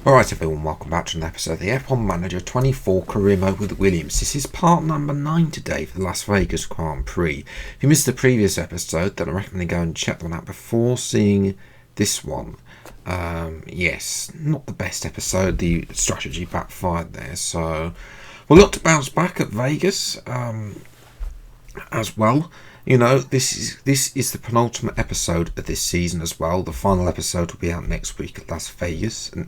Alright everyone, welcome back to an episode of the F1 Manager 24 career mode with Williams. This is part number 9 today for the Las Vegas Grand Prix. If you missed the previous episode, then I recommend you go and check them out before seeing this one. Yes, not the best episode, the strategy backfired there, so we'll look to bounce back at Vegas as well. You know, this is the penultimate episode of this season as well. The final episode will be out next week at Las Vegas, Abu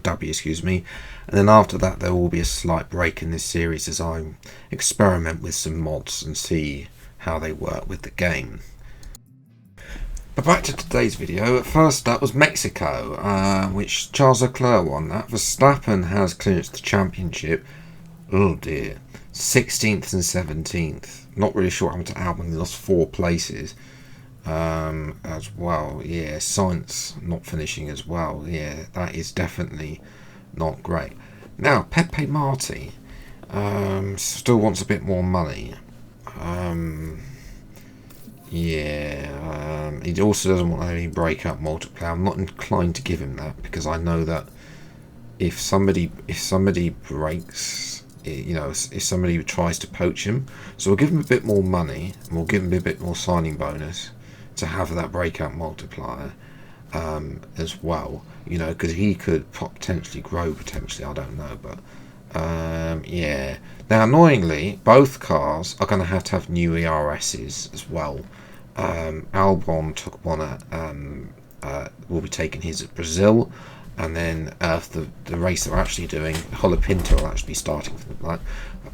Dhabi, excuse me. And then after that, there will be a slight break in this series as I experiment with some mods and see how they work with the game. But back to today's video. First up was Mexico, which Charles Leclerc won that. Verstappen has clinched the championship. Oh dear. 16th and 17th. Not really sure what happened to Albon. He lost 4 places as well. Yeah, Sainz not finishing as well. Yeah, that is definitely not great. Now, Pepe Marti still wants a bit more money. He also doesn't want any breakup multiplayer. I'm not inclined to give him that because I know that if somebody breaks, you know, if somebody tries to poach him, so we'll give him a bit more money and we'll give him a bit more signing bonus to have that breakout multiplier as well, you know, because he could potentially grow, I don't know, but yeah. Now annoyingly, both cars are going to have new ERSs as well. Albon took one at will be taking his at Brazil. And then the race they're actually doing, COLAPINTO will actually be starting from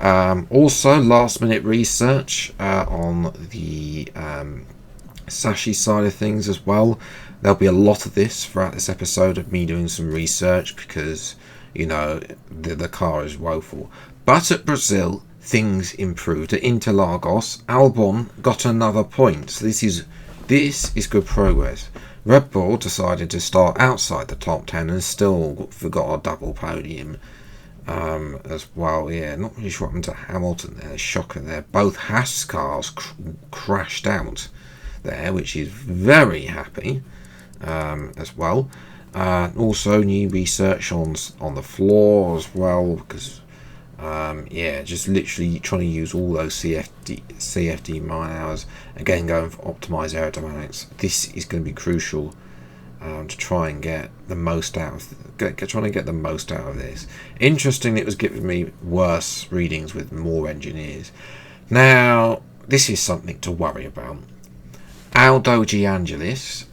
that. Also, last minute research on the Sashi side of things as well. There'll be a lot of this throughout this episode of me doing some research because, you know, the car is woeful. But at Brazil, things improved. At Interlagos, Albon got another point. So this is good progress. Red Bull decided to start outside the top 10 and still forgot a double podium as well. Yeah, not really sure what happened to Hamilton there. Shocker there. Both Haas cars crashed out there, which is very happy as well. Also, new research on the floor as well because yeah, just literally trying to use all those CFD mine hours. Again, going for optimized aerodynamics. This is going to be crucial to try and get the most out of the most out of this. Interestingly, it was giving me worse readings with more engineers. Now, this is something to worry about. Aldo Giangelis,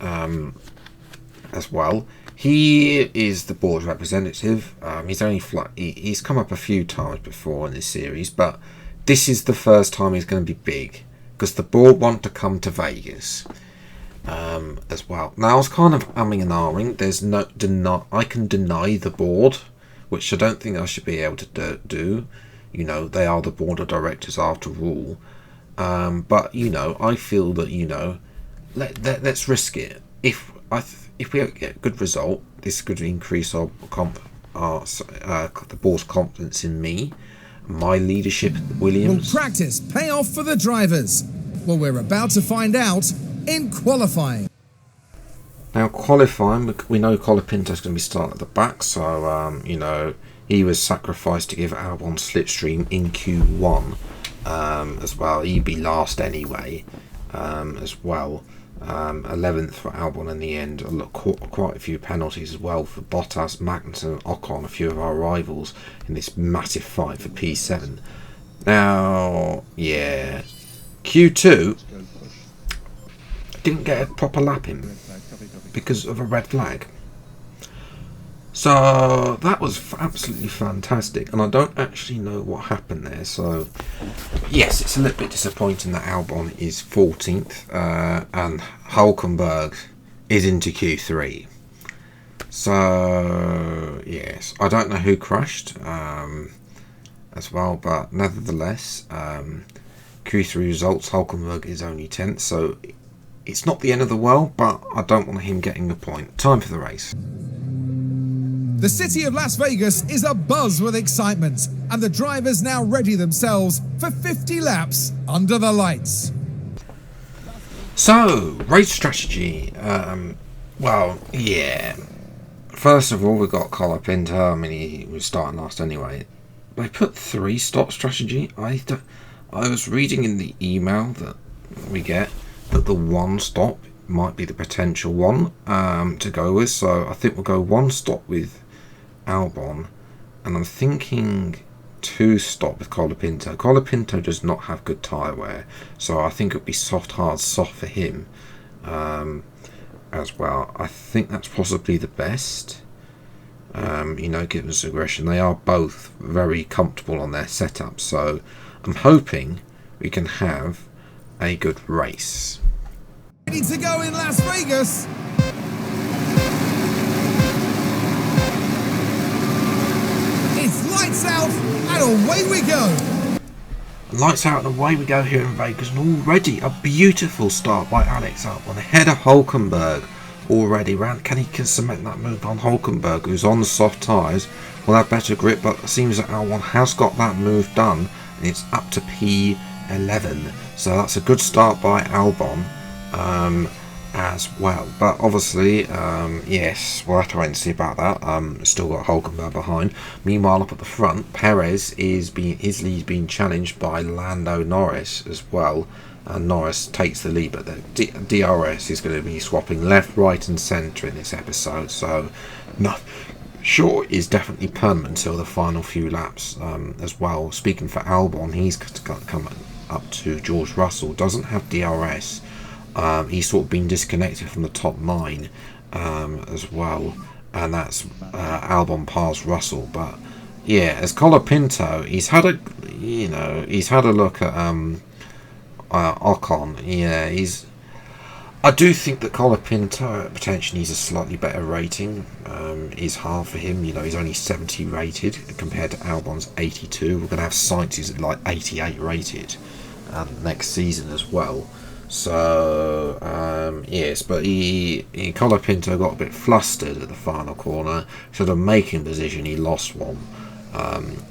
as well. He is the board representative. He's come up a few times before in this series, but this is the first time he's going to be big because the board want to come to Vegas as well. Now I was kind of umming and ahhing. There's I can deny the board, which I don't think I should be able to do. You know, they are the board of directors after all. But you know, I feel that, you know, let's risk it. If we get a good result, this could increase the board's confidence in me, my leadership at Williams. Will practice pay off for the drivers? Well, we're about to find out in qualifying. Now, qualifying, we know Colapinto's going to be starting at the back, so you know, he was sacrificed to give Albon slipstream in Q1 as well. He'd be last anyway as well. 11th for Albon in the end. Look, quite a few penalties as well for Bottas, Magnussen, Ocon, a few of our rivals in this massive fight for P7. Now, yeah, Q2 didn't get a proper lap in because of a red flag. So that was absolutely fantastic, and I don't actually know what happened there. So yes, it's a little bit disappointing that Albon is 14th and Hulkenberg is into Q3. So yes, I don't know who crashed as well, but nevertheless, Q3 results, Hulkenberg is only 10th, so it's not the end of the world, but I don't want him getting the point. Time for the race. The city of Las Vegas is abuzz with excitement, and the drivers now ready themselves for 50 laps under the lights. So, race strategy. Well, yeah. first of all, we've got COLAPINTO. I mean, he was starting last anyway. They put 3-stop strategy. I was reading in the email that we get that the 1 stop might be the potential one to go with. So I think we'll go 1 stop with Albon, and I'm thinking 2 stop with COLAPINTO. COLAPINTO does not have good tyre wear, so I think it would be soft, hard, soft for him as well. I think that's possibly the best. Given his aggression, they are both very comfortable on their setup, so I'm hoping we can have a good race. Ready to go in Las Vegas. It's lights out and away we go. Lights out and away we go here in Vegas, and already a beautiful start by Alex Albon ahead of Hulkenberg. Already, can he cement that move on Hulkenberg, who's on the soft tyres, will have better grip, but it seems that Albon has got that move done, and it's up to P11, so that's a good start by Albon as well. But obviously, yes, we'll have to wait and see about that. Still got Hulkenberg behind. Meanwhile, up at the front, Perez his lead being challenged by Lando Norris as well. And Norris takes the lead, but the DRS is going to be swapping left, right and centre in this episode, so no, short is definitely permanent until the final few laps as well. Speaking for Albon, he's come up to George Russell, doesn't have DRS, he's sort of been disconnected from the top 9 as well, and that's Albon past Russell. But yeah, as COLAPINTO, he's had a look at Ocon. Yeah, I do think that COLAPINTO potentially needs a slightly better rating. Is hard for him. He's only 70 rated compared to Albon's 82. We're going to have Sainz who's like 88 rated next season as well. So yes, but COLAPINTO got a bit flustered at the final corner. Sort of making position, he lost one.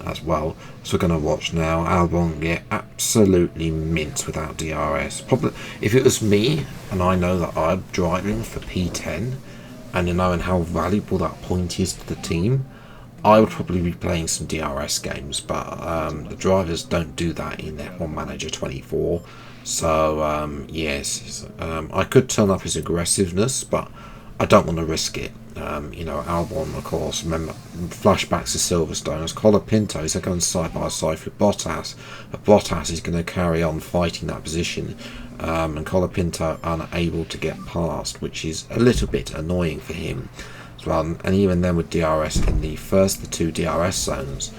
As well, so we're going to watch now Albon get absolutely minced without DRS. Probably, if it was me and I know that I'm driving for P10 and knowing how valuable that point is to the team, I would probably be playing some DRS games, but the drivers don't do that in F1 Manager 24. So yes, I could turn up his aggressiveness, but I don't want to risk it. Albon, of course, remember flashbacks to Silverstone, as COLAPINTO is going side by side with Bottas, but Bottas is going to carry on fighting that position, and COLAPINTO unable to get past, which is a little bit annoying for him as well. And even then, with DRS in the 2 DRS zones,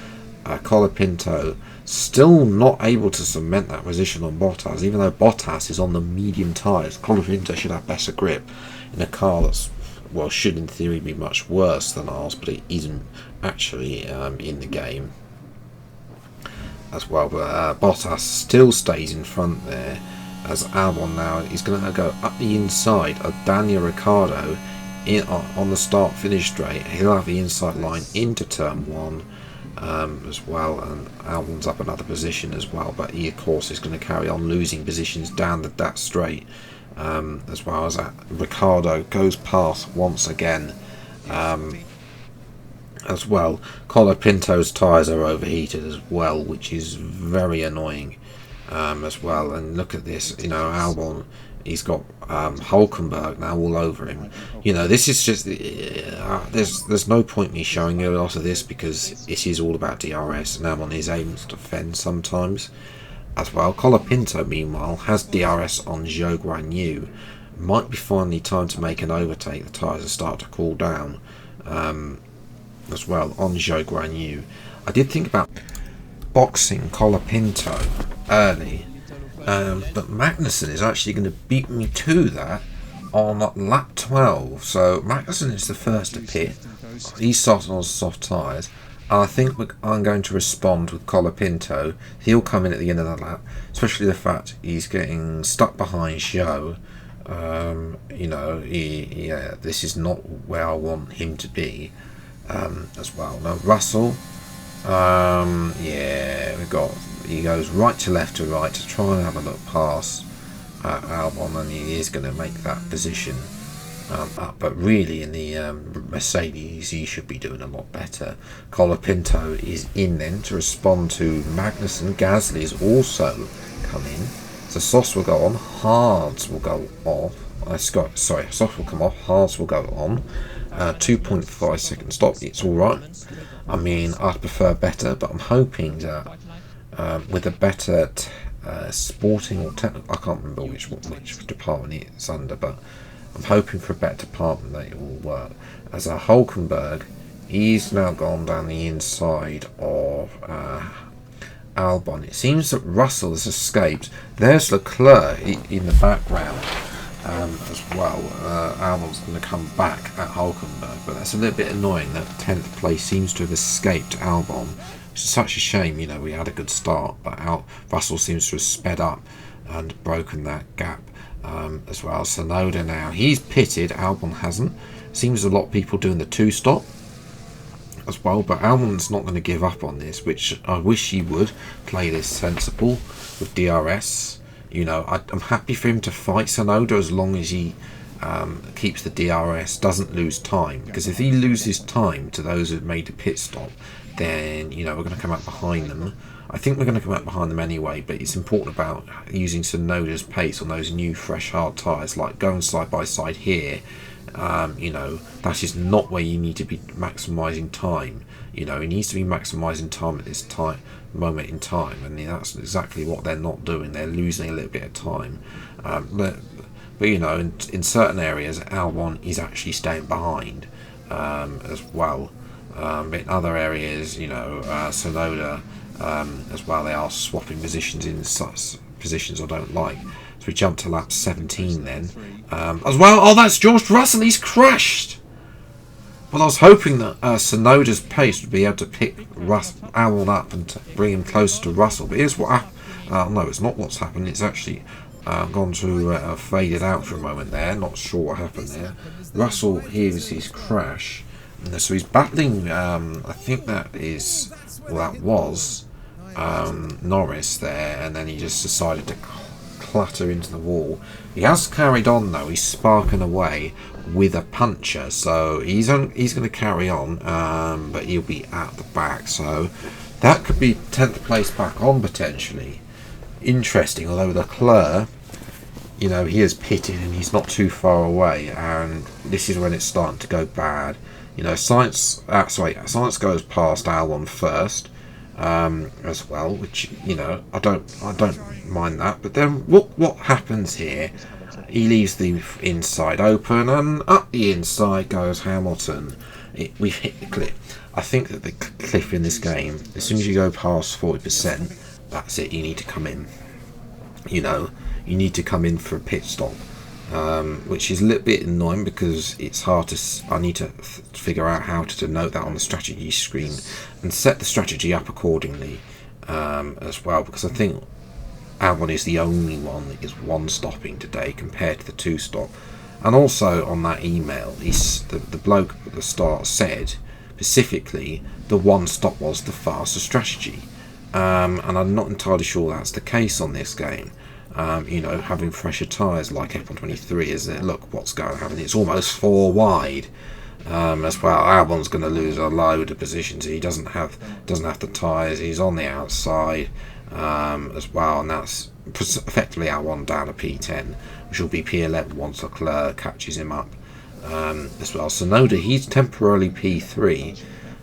COLAPINTO still not able to cement that position on Bottas, even though Bottas is on the medium tyres. COLAPINTO should have better grip in a car that's, well, should in theory be much worse than ours, but it isn't actually in the game as well. But Bottas still stays in front there, as Albon now is going to go up the inside of Daniel Ricciardo on the start-finish straight. He'll have the inside line into turn 1 as well, and Albon's up another position as well, but he of course is going to carry on losing positions down that straight. As well as that, Ricciardo goes past once again as well. COLAPINTO's tyres are overheated as well, which is very annoying as well. And look at this, Albon, he's got Hulkenberg now all over him. This is just there's no point me showing you a lot of this, because it is all about DRS, and Albon is able to defend sometimes as well. COLAPINTO, meanwhile, has DRS on Zhou Guanyu. Might be finally time to make an overtake. The tyres are starting to cool down as well on Zhou Guanyu. I did think about boxing COLAPINTO early, but Magnussen is actually going to beat me to that on lap 12. So Magnussen is the first to pit. He's starting on soft tyres. I think I'm going to respond with COLAPINTO. He'll come in at the end of the lap, especially the fact he's getting stuck behind Zhou. This is not where I want him to be as well. Now Russell, he goes right to left to right to try and have a look past Albon, and he is going to make that position But really, in the Mercedes, he should be doing a lot better. Colapinto is in then to respond to Magnussen. Gasly is also come in. So Sauce will go on. Hards will go off. Sauce will come off. Hards will go on. 2.5 second stop. It's all right. I mean, I'd prefer better, but I'm hoping that with a better sporting or technical, I can't remember which department it's under, but I'm hoping for a better department that it will work. As a Hulkenberg, he's now gone down the inside of Albon. It seems that Russell has escaped. There's Leclerc in the background as well. Albon's going to come back at Hulkenberg, but that's a little bit annoying that 10th place seems to have escaped Albon, which is such a shame. You know, we had a good start, but Russell seems to have sped up and broken that gap. As well. Sonoda now, he's pitted, Albon hasn't. Seems a lot of people doing the 2-stop as well, but Albon's not going to give up on this, which I wish he would play this sensible with DRS. You know, I'm happy for him to fight Sonoda as long as he keeps the DRS, doesn't lose time, because if he loses time to those who've made the pit stop, then, you know, we're going to come up behind them. I think we're going to come up behind them anyway, but it's important about using Sonoda's pace on those new, fresh, hard tyres, like going side by side here. You know, that is not where you need to be maximising time. You know, he needs to be maximising time at this moment in time, and that's exactly what they're not doing. They're losing a little bit of time. But you know, in certain areas, Albon is actually staying behind as well. But in other areas, you know, Sonoda as well, they are swapping positions in such positions I don't like. So we jump to lap 17 then. As well, oh, that's George Russell, he's crashed! Well, I was hoping that Sonoda's pace would be able to pick Albon up and to bring him closer to Russell. But here's what happened. No, it's not what's happened. It's actually gone to faded out for a moment there. Not sure what happened there. Russell hears his crash. So he's battling, I think that is, well, that was Norris there, and then he just decided to clatter into the wall. He has carried on though, he's sparking away with a puncher, so he's going to carry on, but he'll be at the back, so that could be 10th place back on potentially. Interesting, although Leclerc, you know, he has pitted and he's not too far away, and this is when it's starting to go bad. You know, Science goes past Albon first as well, which, you know, I don't mind that. But then what happens here? He leaves the inside open, and up the inside goes Hamilton. We've hit the cliff. I think that the cliff in this game, as soon as you go past 40%, that's it. You need to come in. You know, you need to come in for a pit stop. Which is a little bit annoying because it's hard to. I need to figure out how to denote that on the strategy screen and set the strategy up accordingly as well, because I think Albon is the only one that is one stopping today compared to the 2-stop. And also on that email, the bloke at the start said specifically the 1-stop was the faster strategy, and I'm not entirely sure that's the case on this game. You know, having fresher tyres like F123, isn't it? Look what's going to happen. It's almost 4 wide as well. Albon's going to lose a load of positions. He doesn't have the tyres. He's on the outside as well, and that's effectively Albon down to P10, which will be P11 once Leclerc catches him up as well. Sonoda, he's temporarily P3,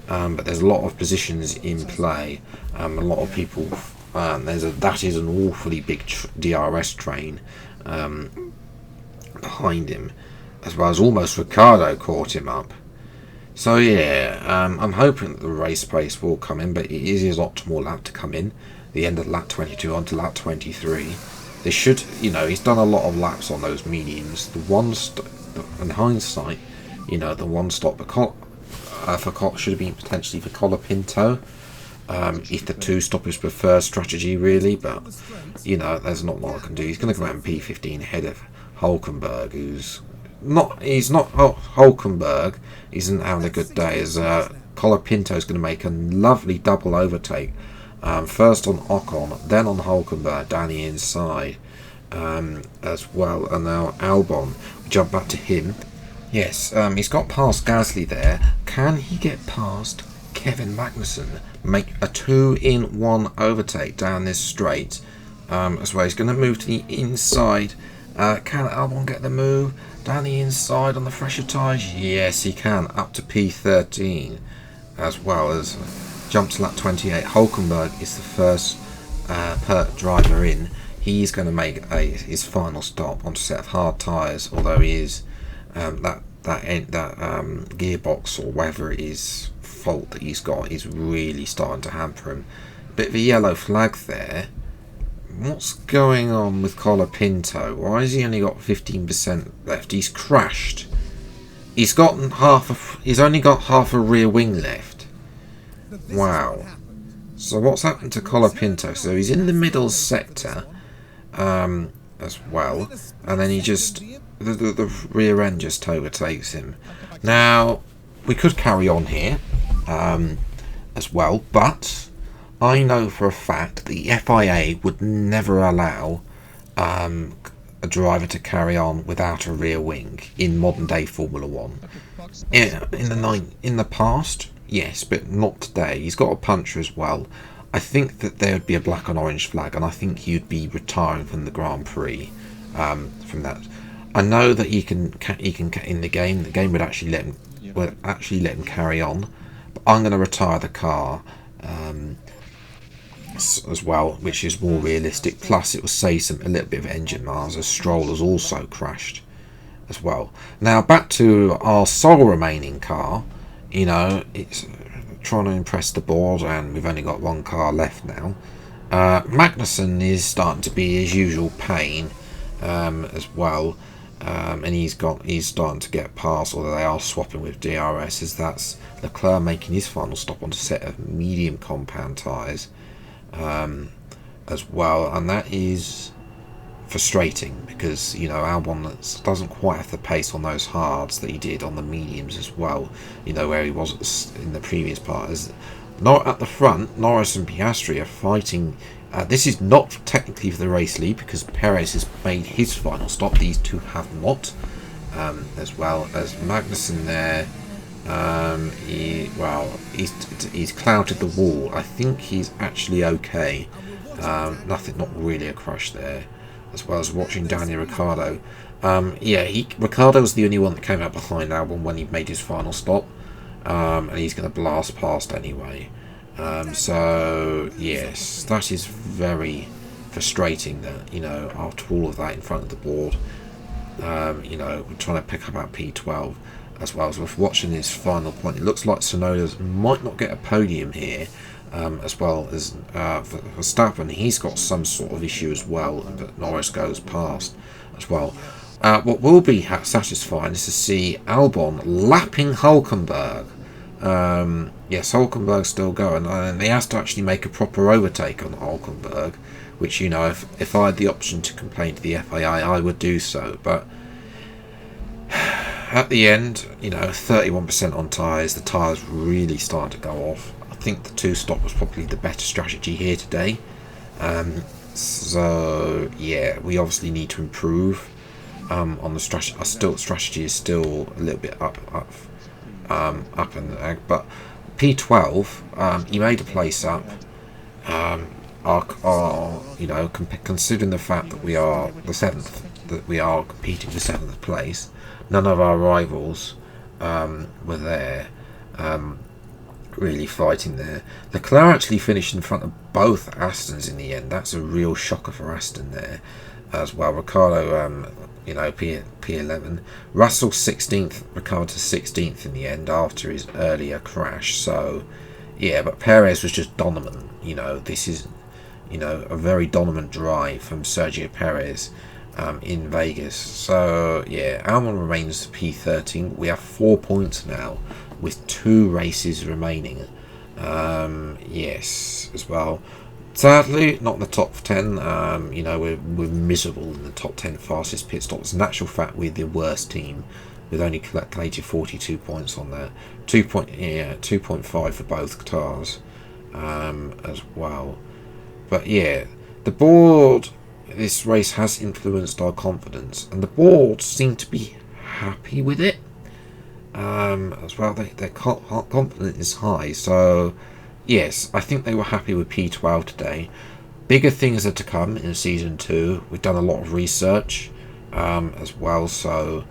but there's a lot of positions in play. A lot of people. That is an awfully big DRS train behind him, as well as almost Ricciardo caught him up. So yeah, I'm hoping that the race pace will come in, but it is his optimal lap to come in. The end of lap 22 onto lap 23. They should, you know, he's done a lot of laps on those mediums. In hindsight, you know, the 1-stop should have been potentially for Colapinto. If the 2-stop is preferred strategy, really, but you know, there's not a lot I can do. He's going to come out in P15 ahead of Hulkenberg, Hulkenberg isn't having a good day, as Colapinto is going to make a lovely double overtake, first on Ocon, then on Hulkenberg down the inside as well, and now Albon, we jump back to him. Yes, he's got past Gasly there. Can he get past Kevin Magnussen? Make a 2-in-1 overtake down this straight. As well, he's going to move to the inside. Can Albon get the move down the inside on the fresher tyres? Yes, he can. Up to P13, as well as jump to lap 28. Hulkenberg is the first driver in. He's going to make his final stop on a set of hard tyres, although he is that gearbox or whatever it is fault that he's got is really starting to hamper him. Bit of a yellow flag there. What's going on with COLAPINTO? Why has he only got 15% left? He's crashed. He's only got half a rear wing left. Wow. So what's happened to COLAPINTO? So he's in the middle sector as well, and then he just the rear end just overtakes him. Now we could carry on here as well, but I know for a fact the FIA would never allow a driver to carry on without a rear wing in modern day Formula One. In the past, yes, but not today. He's got a puncher as well. I think that there would be a black and orange flag, and I think he'd be retiring from the Grand Prix from that. I know that he can in the game. The game would actually let him carry on, but I'm going to retire the car as well, which is more realistic. Plus, it will save a little bit of engine miles, as Stroll has also crashed as well. Now back to our sole remaining car. You know, it's trying to impress the board, and we've only got one car left now. Magnussen is starting to be his usual pain as well, and he's starting to get past, although they are swapping with DRS, as that's Leclerc making his final stop on a set of medium compound tyres as well, and that is frustrating because, you know, Albon doesn't quite have the pace on those hards that he did on the mediums as well, you know, where he was in the previous part. As not at the front, Norris and Piastri are fighting. This is not technically for the race lead because Perez has made his final stop. These two have not, as well as Magnussen there. He's clouted the wall. I think he's actually okay. Not really a crush there. As well as watching Daniel Ricciardo. Ricciardo was the only one that came out behind Albon when he made his final stop, and he's going to blast past anyway. So yes, that is very frustrating that, you know, after all of that in front of the board, you know, we're trying to pick up our P12 as well as we're watching his final point. It looks like Tsunoda might not get a podium here. As well as Verstappen, he's got some sort of issue as well, but Norris goes past as well. What will be satisfying is to see Albon lapping Hulkenberg. Yes, Hulkenberg's still going, and he has to actually make a proper overtake on Hulkenberg, which, you know, if I had the option to complain to the FIA, I would do so. But at the end, you know, 31% on tyres, the tyres really starting to go off. I think the two-stop was probably the better strategy here today. So yeah, we obviously need to improve on the strategy. Strategy is still a little bit up in the egg, but P12, he made a place up. You know, considering the fact that we are the 7th, that we are competing for 7th place, none of our rivals were there. Really fighting there. Leclerc actually finished in front of both Astons in the end. That's a real shocker for Aston there as well. Ricciardo, you know, P11. Russell 16th, recovered to 16th in the end after his earlier crash. So yeah, but Perez was just dominant. You know, this is, you know, a very dominant drive from Sergio Perez in Vegas. So yeah, Albon remains P13. We have 4 points now, with 2 races remaining. Yes, as well. Sadly, not in the top 10. You know, we're miserable in the top 10 fastest pit stops. In actual fact, we're the worst team, with only collated 42 points on there. 2.5 for both cars as well. But yeah, the board, this race has influenced our confidence, and the board seem to be happy with it. as well. Their confidence is high, so yes, I think they were happy with P12 today. Bigger things are to come in season 2. We've done a lot of research as well, so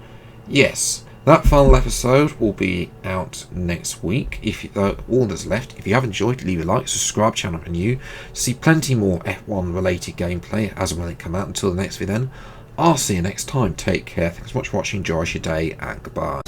yes, that final episode will be out next week. If all that's left, if you have enjoyed, leave a like, subscribe, channel if you're new. See plenty more F1 related gameplay as and when they come out. Until the next video then, I'll see you next time. Take care, thanks so much for watching, enjoy your day, and goodbye.